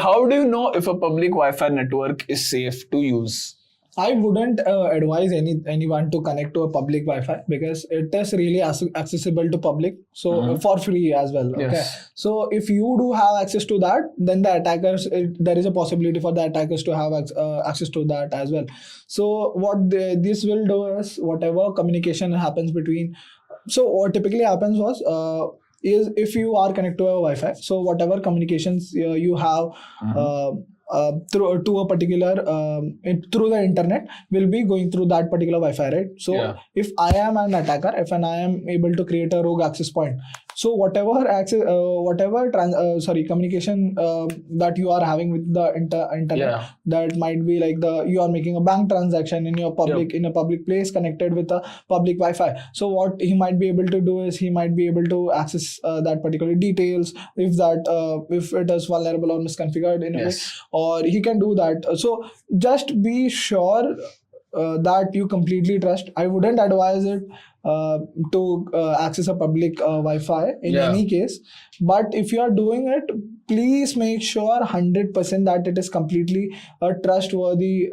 how do you know if a public Wi-Fi network is safe to use? I wouldn't advise anyone to connect to a public Wi-Fi because it is really accessible to public, so for free as well. Okay, Yes. so if you do have access to that, then the attackers, there is a possibility for the attackers to have access to that as well. So what this will do is whatever communication happens between. So what typically happens was. Is if you are connected to a Wi-Fi, so whatever communications you have through to a particular through the internet will be going through that particular Wi-Fi, right? So if I am an attacker, if I am able to create a rogue access point, so whatever access, communication that you are having with the internet, that might be like you are making a bank transaction in your public in a public place connected with a public Wi-Fi. So what he might be able to do is he might be able to access that particular details if it is vulnerable or misconfigured in a way, or he can do that. So just be sure that you completely trust. I wouldn't advise it to access a public Wi-Fi in any case, but if you are doing it, please make sure 100% that it is completely a trustworthy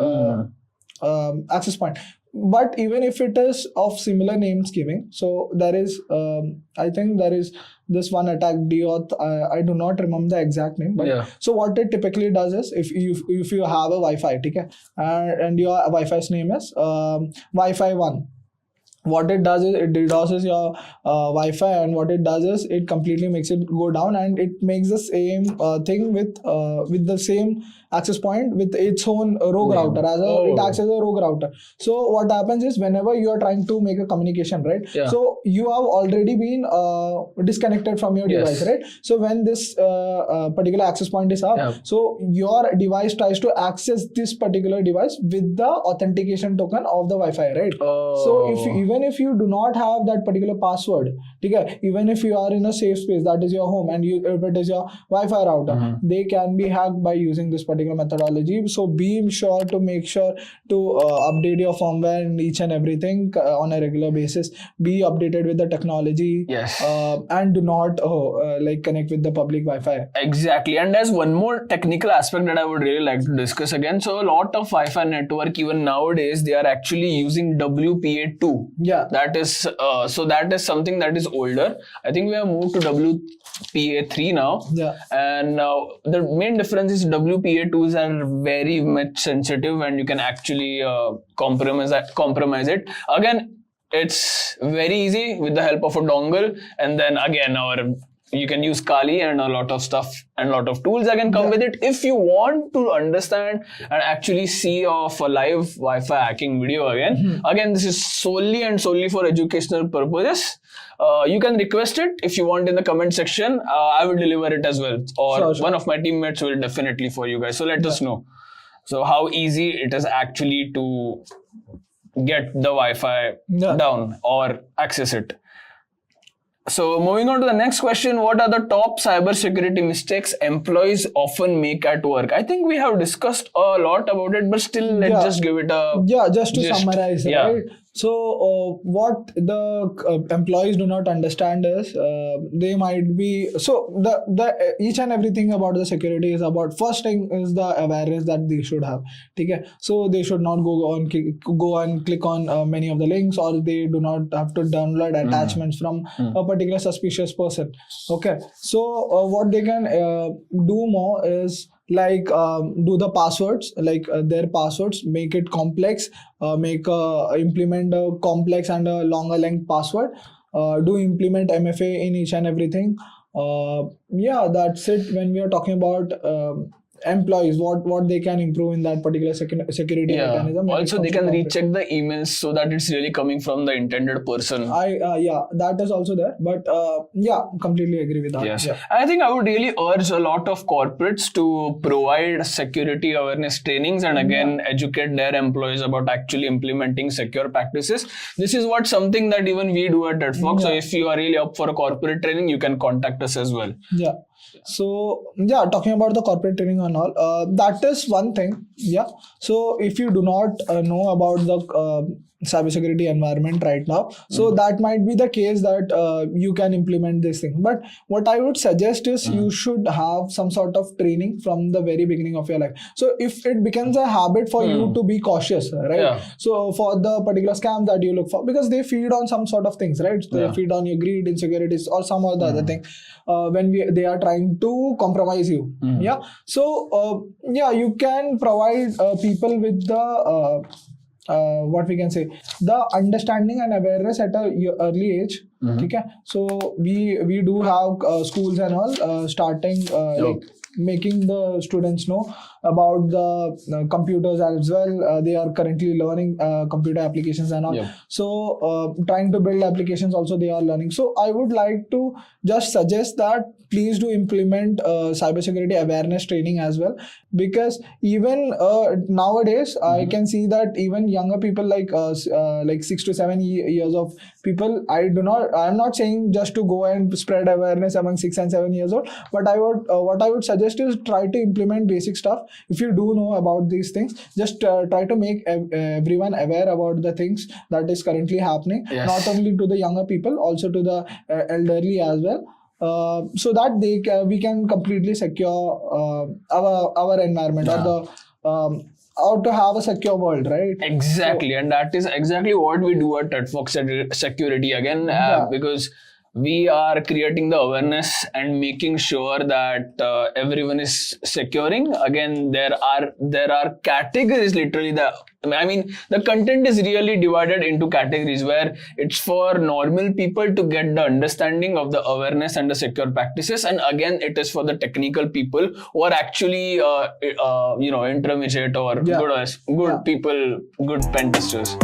access point. But even if it is of similar name scheming, so there is I think there is this one attack DAuth, I do not remember the exact name, but so what it typically does is if you have a Wi-Fi, okay, and your Wi-Fi's name is Wi-Fi 1, what it does is it DDoSes your Wi-Fi, and what it does is it completely makes it go down, and it makes the same thing with the same access point with its own rogue router it acts as a rogue router. So what happens is whenever you are trying to make a communication, right? So you have already been disconnected from your device, right? So when this particular access point is up, so your device tries to access this particular device with the authentication token of the Wi-Fi, right? So even if you do not have that particular password, okay, even if you are in a safe space, that is your home, and if it is your Wi-Fi router, they can be hacked by using this particular methodology. So be sure to make sure to update your firmware and each and everything on a regular basis. Be updated with the technology, and do not connect with the public Wi-Fi. Exactly. And there's one more technical aspect that I would really like to discuss again. So a lot of Wi-Fi network even nowadays, they are actually using WPA2. That is that is something that is older. I think we have moved to WPA3 now. And the main difference is WPA2s are very much sensitive, and you can actually compromise it. Again, it's very easy with the help of a dongle, and then again you can use Kali, and a lot of stuff and a lot of tools again come with it. If you want to understand and actually see of a live Wi-Fi hacking video again, this is solely for educational purposes. You can request it if you want in the comment section. I will deliver it as well, or one of my teammates will definitely for you guys. So let us know. So how easy it is actually to get the Wi-Fi down or access it. So moving on to the next question, what are the top cybersecurity mistakes employees often make at work? I think we have discussed a lot about it, but still let's just give it a just to summarize, right? So what the employees do not understand is they might be, so the each and everything about the security is about, first thing is the awareness that they should have. Okay, so they should not go and click on many of the links, or they do not have to download attachments from a particular suspicious person. Okay, so what they can do more is do the passwords, their passwords, make it complex, implement a complex and a longer length password, do implement MFA in each and everything. That's it. When we are talking about employees, what they can improve in that particular security mechanism. Also, they can recheck the emails so that it's really coming from the intended person. That is also there, but completely agree with that. I think I would really urge a lot of corporates to provide security awareness trainings and again educate their employees about actually implementing secure practices. This is something that even we do at Redfox. So if you are really up for a corporate training, you can contact us as well. So talking about the corporate training and all, that is one thing. So if you do not know about the cybersecurity environment right now. So that might be the case that you can implement this thing. But what I would suggest is you should have some sort of training from the very beginning of your life. So if it becomes a habit for you to be cautious, right? So for the particular scams that you look for, because they feed on some sort of things, right? They feed on your greed, insecurities, or some or the other thing. When they are trying to compromise you. So you can provide people with the what we can say, the understanding and awareness at a early age. Okay, so we do have schools and all starting like making the students know about the computers as well. They are currently learning computer applications and all. So trying to build applications also they are learning. So I would like to just suggest that please do implement cybersecurity awareness training as well, because even nowadays I can see that even younger people like 6 to 7 years of people, I'm not saying just to go and spread awareness among 6 and 7 years old, but what I would suggest is try to implement basic stuff. If you do know about these things, just try to make everyone aware about the things that is currently happening, not only to the younger people, also to the elderly as well. So that we can completely secure our environment or the how to have a secure world, right? Exactly, and that is exactly what we do at Redfox Security again, because we are creating the awareness and making sure that everyone is securing. Again, there are categories. Literally, the content is really divided into categories where it's for normal people to get the understanding of the awareness and the secure practices, and again, it is for the technical people who are actually intermediate or good people, good pen testers.